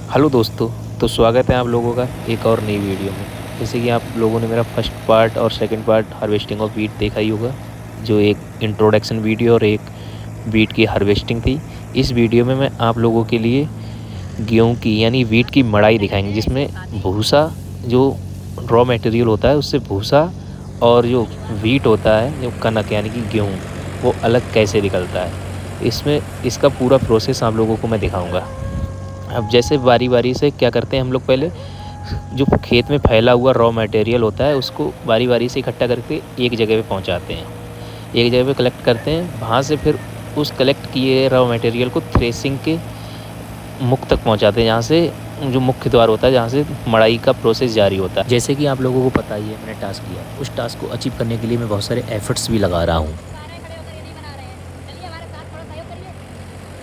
Hello दोस्तों। तो स्वागत है आप लोगों का एक और नई वीडियो में। जैसे कि आप लोगों ने मेरा फर्स्ट पार्ट और second part harvesting of wheat देखा ही होगा, जो एक इंट्रोडक्शन वीडियो और एक वीट की हार्वेस्टिंग थी। इस वीडियो में मैं आप लोगों के लिए गेहूं की यानी वीट की मड़ाई दिखाएंगे, जिसमें भूसा जो रॉ मटेरियल होता है उससे भूसा और जो वीट होता है जो कनक यानी कि गेहूँ वो अलग कैसे निकलता है। इसमें इसका पूरा प्रोसेस आप लोगों को मैं दिखाऊँगा। अब जैसे बारी बारी से क्या करते हैं हम लोग, पहले जो खेत में फैला हुआ रॉ मटेरियल होता है उसको बारी बारी से इकट्ठा करके एक जगह पे पहुंचाते हैं, एक जगह पे कलेक्ट करते हैं। वहाँ से फिर उस कलेक्ट किए रॉ मटेरियल को थ्रेसिंग के मुख तक पहुंचाते हैं, जहाँ से जो मुख्य द्वार होता है जहाँ से मड़ाई का प्रोसेस जारी होता है। जैसे कि आप लोगों को पता ही है, मैंने टास्क किया, उस टास्क को अचीव करने के लिए मैं बहुत सारे एफर्ट्स भी लगा रहा हूँ।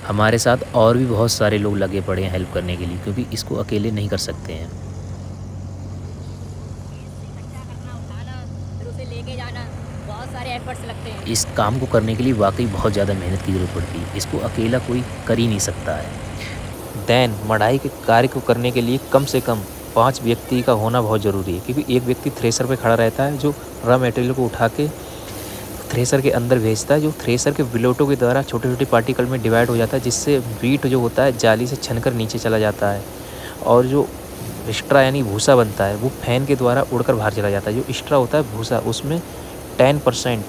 हमारे साथ और भी बहुत सारे लोग लगे पड़े हैं हेल्प करने के लिए, क्योंकि इसको अकेले नहीं कर सकते हैं। बहुत सारे एफर्ट्स लगते हैं। इस काम को करने के लिए वाकई बहुत ज़्यादा मेहनत की ज़रूरत पड़ती है, इसको अकेला कोई कर ही नहीं सकता है। देन मढ़ाई के कार्य को करने के लिए कम से कम 5 व्यक्ति का होना बहुत ज़रूरी है, क्योंकि एक व्यक्ति थ्रेसर पे खड़ा रहता है जो रॉ मटेरियल को उठा के थ्रेसर के अंदर भेजता है, जो थ्रेसर के बिलोटों के द्वारा छोटे छोटे पार्टिकल में डिवाइड हो जाता है, जिससे वीट जो होता है जाली से छनकर नीचे चला जाता है, और जो एक्स्ट्रा यानी भूसा बनता है वो फैन के द्वारा उड़कर बाहर चला जाता है। जो एक्स्ट्रा होता है भूसा, उसमें 10%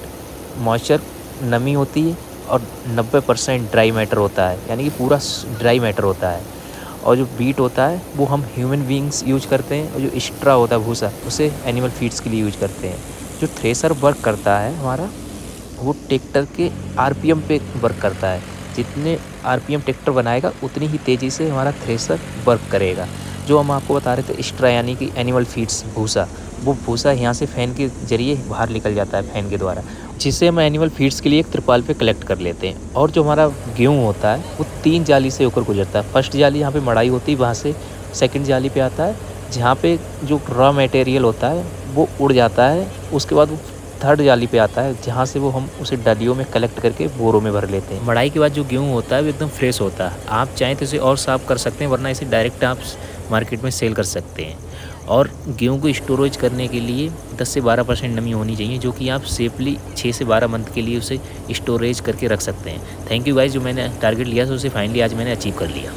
मॉइस्चर नमी होती है और 90% ड्राई मैटर होता है, यानी कि पूरा ड्राई मैटर होता है। और जो वीट होता है वो हम ह्यूमन बींग्स यूज करते हैं, और जो एक्स्ट्रा होता है भूसा उसे एनिमल फीड्स के लिए यूज करते हैं। जो थ्रेसर वर्क करता है हमारा, वो ट्रैक्टर के आरपीएम पे वर्क करता है। जितने आरपीएम ट्रैक्टर बनाएगा उतनी ही तेज़ी से हमारा थ्रेसर वर्क करेगा। जो हम आपको बता रहे थे एक्स्ट्रा यानी कि एनिमल फीड्स भूसा, वो भूसा यहाँ से फ़ैन के ज़रिए बाहर निकल जाता है फैन के द्वारा, जिससे हम एनिमल फीड्स के लिए एक त्रिपाल पे कलेक्ट कर लेते हैं। और जो हमारा गेहूँ होता है वो 3 जाली से होकर गुजरता है। फर्स्ट जाली यहाँ पे मड़ाई होती है, वहाँ से सेकंड जाली पे आता है जहाँ पे जो रॉ मटेरियल होता है वो उड़ जाता है। उसके बाद वो थर्ड जाली पे आता है, जहाँ से वो हम उसे डलियों में कलेक्ट करके बोरों में भर लेते हैं। मड़ाई के बाद जो गेहूँ होता है वो एकदम फ्रेश होता है। आप चाहें तो इसे और साफ़ कर सकते हैं, वरना इसे डायरेक्ट आप मार्केट में सेल कर सकते हैं। और गेहूँ को स्टोरेज करने के लिए 10 से 12% नमी होनी चाहिए, जो कि आप सेफली 6 से 12 मंथ के लिए उसे स्टोरेज करके रख सकते हैं। थैंक यू गाइस, जो मैंने टारगेट लिया था उसे फाइनली आज मैंने अचीव कर लिया।